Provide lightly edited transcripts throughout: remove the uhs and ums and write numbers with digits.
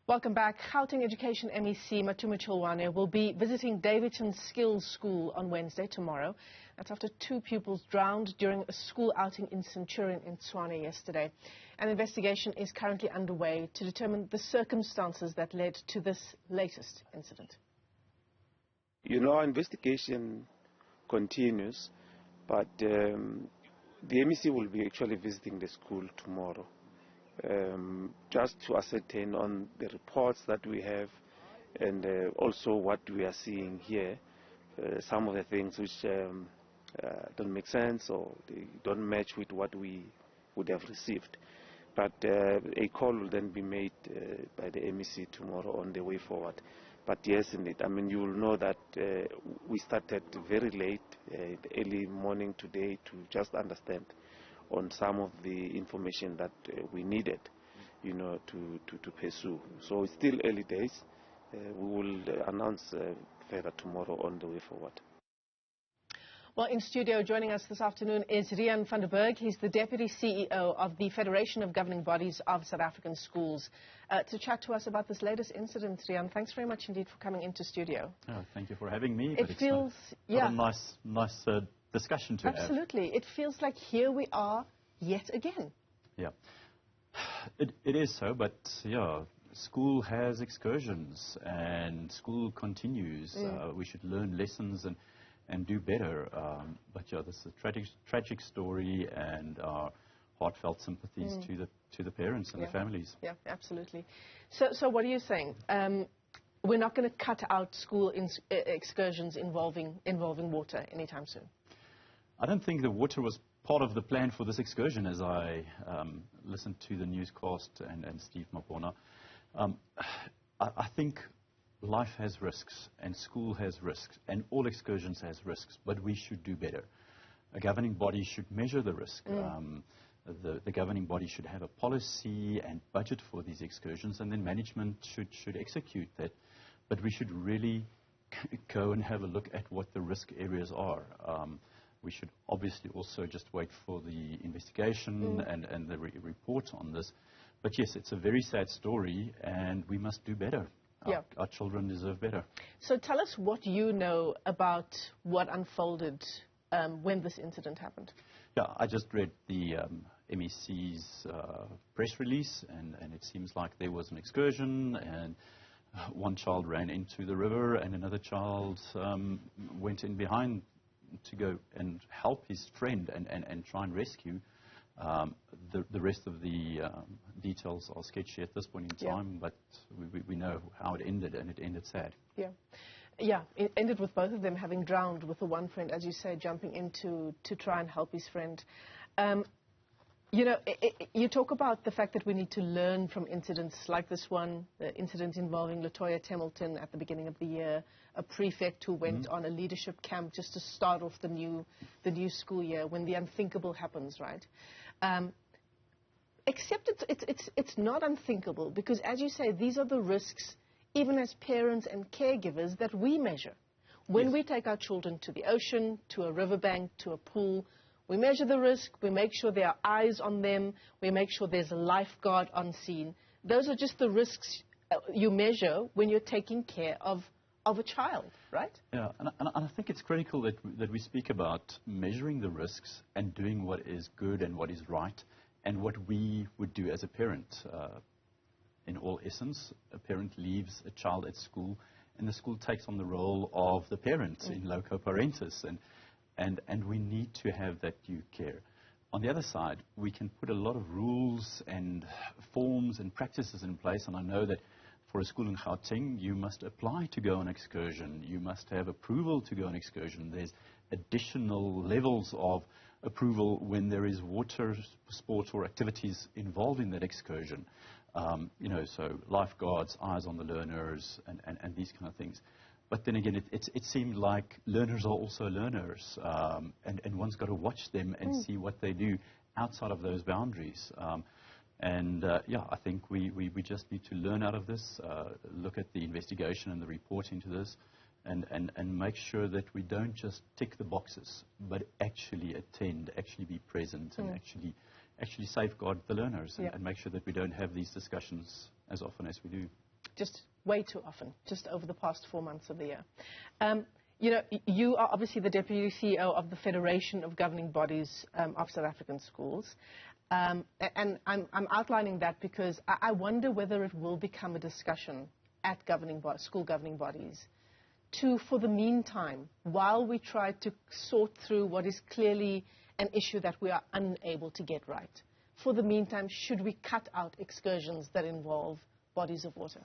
Welcome back. Gauteng Education MEC Matuma Chilwane will be visiting Davidson Skills School on Wednesday, tomorrow. That's after 2 pupils drowned during a school outing in Centurion in Tshwane yesterday. An investigation is currently underway to determine the circumstances that led to this latest incident. You know, our investigation continues, but the MEC will be actually visiting the school tomorrow. Just to ascertain on the reports that we have and also what we are seeing here, some of the things which don't make sense or they don't match with what we would have received. But a call will then be made by the MEC tomorrow on the way forward. But yes, indeed, I mean, you will know that we started very late, early morning today, to just understand on some of the information that we needed, you know, to pursue. So it's still early days. We will announce further tomorrow on the way forward. Well, in studio joining us this afternoon is Riaan Funderberg. He's the Deputy CEO of the Federation of Governing Bodies of South African Schools. To chat to us about this latest incident, Riaan, thanks very much indeed for coming into studio. Oh, thank you for having me. It feels, a nice discussion to have. Absolutely. It feels like here we are yet again. Yeah, it is so, but yeah, school has excursions and school continues. We should learn lessons and do better. But yeah, this is a tragic story, and our heartfelt sympathies to the parents and the families. Yeah, absolutely. So what are you saying? We're not going to cut out school excursions involving water anytime soon? I don't think the water was part of the plan for this excursion, as I listened to the newscast and Steve Mabona. I think life has risks, and school has risks, and all excursions has risks, but we should do better. A governing body should measure the risk. The governing body should have a policy and budget for these excursions, and then management should execute that. But we should really go and have a look at what the risk areas are. We should obviously also just wait for the investigation and the report on this. But yes, it's a very sad story, and we must do better. Our children deserve better. So tell us what you know about what unfolded when this incident happened. Yeah, I just read the MEC's press release, and it seems like there was an excursion, and one child ran into the river, and another child went in behind to go and help his friend and try and rescue. The rest of the details are sketchy at this point in time, but we know how it ended, and it ended sad. Yeah, it ended with both of them having drowned, with the one friend, as you say, jumping in to try and help his friend. You know, you talk about the fact that we need to learn from incidents like this one, the incident involving Latoya Templeton at the beginning of the year, a prefect who went on a leadership camp just to start off the new school year, when the unthinkable happens, right? Except it's not unthinkable, because, as you say, these are the risks, even as parents and caregivers, that we measure. When we take our children to the ocean, to a riverbank, to a pool, we measure the risk, we make sure there are eyes on them, we make sure there's a lifeguard on scene. Those are just the risks you measure when you're taking care of a child, right? Yeah, and I think it's critical that we speak about measuring the risks and doing what is good and what is right, and what we would do as a parent. In all essence, a parent leaves a child at school, and the school takes on the role of the parent in loco parentis, and we need to have that due care. On the other side, we can put a lot of rules and forms and practices in place, and I know that for a school in Gauteng, you must apply to go on excursion. You must have approval to go on excursion. There's additional levels of approval when there is water sports or activities involved in that excursion. You know, so lifeguards, eyes on the learners, and these kind of things. But then again, it seemed like learners are also learners, and one's got to watch them and see what they do outside of those boundaries. Yeah, I think we just need to learn out of this, look at the investigation and the report into this, and make sure that we don't just tick the boxes, but actually attend, actually be present, and actually safeguard the learners, and make sure that we don't have these discussions as often as we do. just way too often, just over the past 4 months of the year. You know, you are obviously the Deputy CEO of the Federation of Governing Bodies of South African Schools. And I'm outlining that because I wonder whether it will become a discussion at school governing bodies to, for the meantime, while we try to sort through what is clearly an issue that we are unable to get right, for the meantime, should we cut out excursions that involve bodies of water?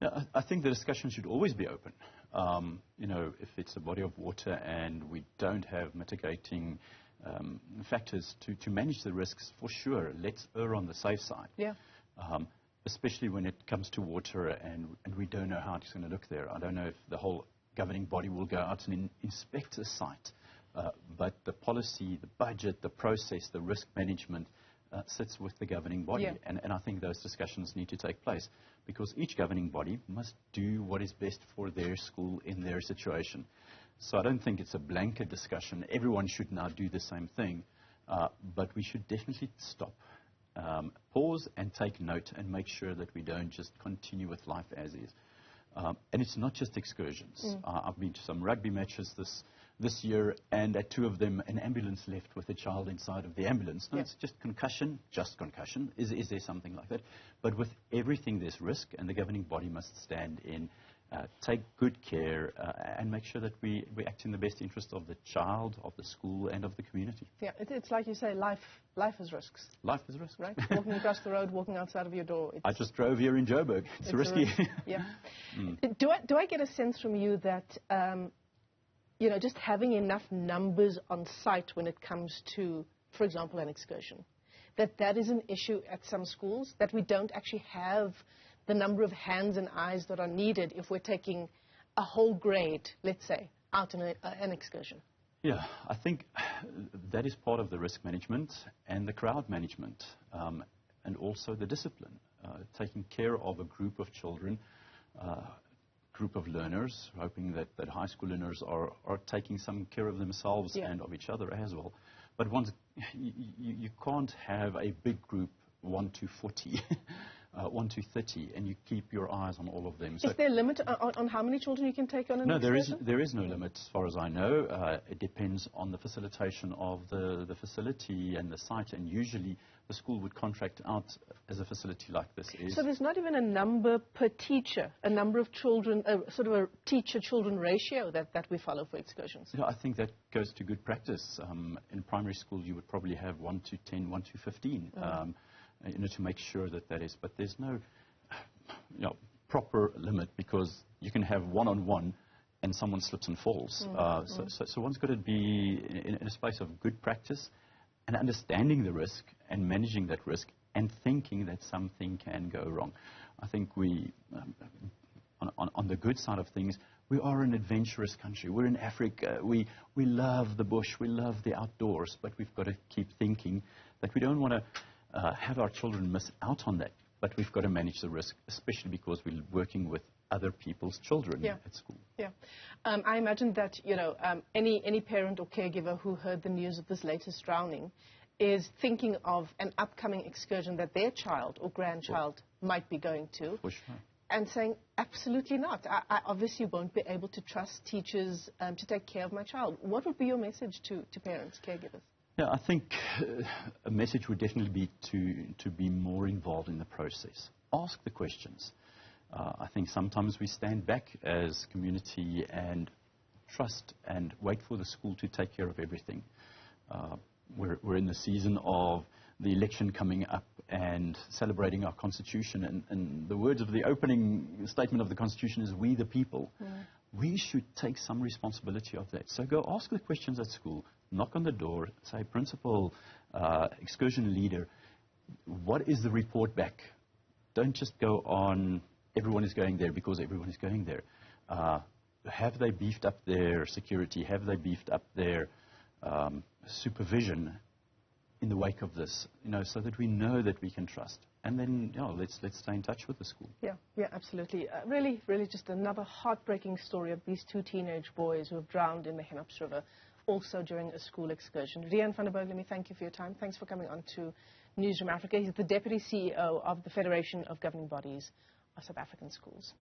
Yeah, I think the discussion should always be open. You know, if it's a body of water and we don't have mitigating factors to manage the risks, for sure, let's err on the safe side. Yeah. Especially when it comes to water and we don't know how it's going to look there. I don't know if the whole governing body will go out and inspect the site, but the policy, the budget, the process, the risk management sits with the governing body. Yeah. And I think those discussions need to take place because each governing body must do what is best for their school in their situation. So I don't think it's a blanket discussion. Everyone should now do the same thing, but we should definitely stop, pause and take note and make sure that we don't just continue with life as is. And it's not just excursions. I've been to some rugby matches this year, and at 2 of them, an ambulance left with a child inside of the ambulance. No, it's just concussion. Is there something like that? But with everything, there's risk, and the governing body must stand in, take good care, and make sure that we act in the best interest of the child, of the school, and of the community. Yeah, it's like you say, life has risks. Life is risks. Right? Walking across the road, walking outside of your door. I just drove here in Joburg. It's risky. Yeah. Do I get a sense from you that, you know, just having enough numbers on site when it comes to, for example, an excursion, that is an issue at some schools, that we don't actually have the number of hands and eyes that are needed if we're taking a whole grade, let's say, out on an excursion? Yeah, I think that is part of the risk management and the crowd management, and also the discipline, taking care of a group of children, group of learners, hoping that high school learners are taking some care of themselves and of each other as well. But once you can't have a big group, 1 to 40, 1 to 30, and you keep your eyes on all of them. Is there a limit on how many children you can take on an excursion? No, there is no limit as far as I know. It depends on the facilitation of the facility and the site, and usually the school would contract out as a facility like this is. So there's not even a number per teacher, a number of children, sort of a teacher-children ratio that we follow for excursions? Yeah, I think that goes to good practice. In primary school, you would probably have 1 to 10, 1 to 15. You know, to make sure that is, but there's no, you know, proper limit because you can have one-on-one and someone slips and falls. So one's got to be in a space of good practice and understanding the risk and managing that risk and thinking that something can go wrong. I think we, on the good side of things, we are an adventurous country. We're in Africa. We love the bush. We love the outdoors, but we've got to keep thinking that we don't want to have our children miss out on that, but we've got to manage the risk, especially because we're working with other people's children at school. Yeah. I imagine that, you know, any parent or caregiver who heard the news of this latest drowning is thinking of an upcoming excursion that their child or grandchild might be going to. For sure. And saying, absolutely not. I obviously won't be able to trust teachers to take care of my child. What would be your message to parents, caregivers? Yeah, I think a message would definitely be to be more involved in the process. Ask the questions. I think sometimes we stand back as community and trust and wait for the school to take care of everything. We're in the season of the election coming up and celebrating our Constitution. And the words of the opening statement of the Constitution is, "We the people." We should take some responsibility of that. So go ask the questions at school, knock on the door, say, "Principal, excursion leader, what is the report back?" Don't just go on, "Everyone is going there because everyone is going there." Have they beefed up their security? Have they beefed up their supervision in the wake of this, you know, so that we know that we can trust? And then, you know, let's stay in touch with the school. Yeah, absolutely. Really just another heartbreaking story of these 2 teenage boys who have drowned in the Hennops River, also during a school excursion. Riaan, Funderberg, let me thank you for your time. Thanks for coming on to Newzroom Afrika. He's the Deputy CEO of the Federation of Governing Bodies South African schools.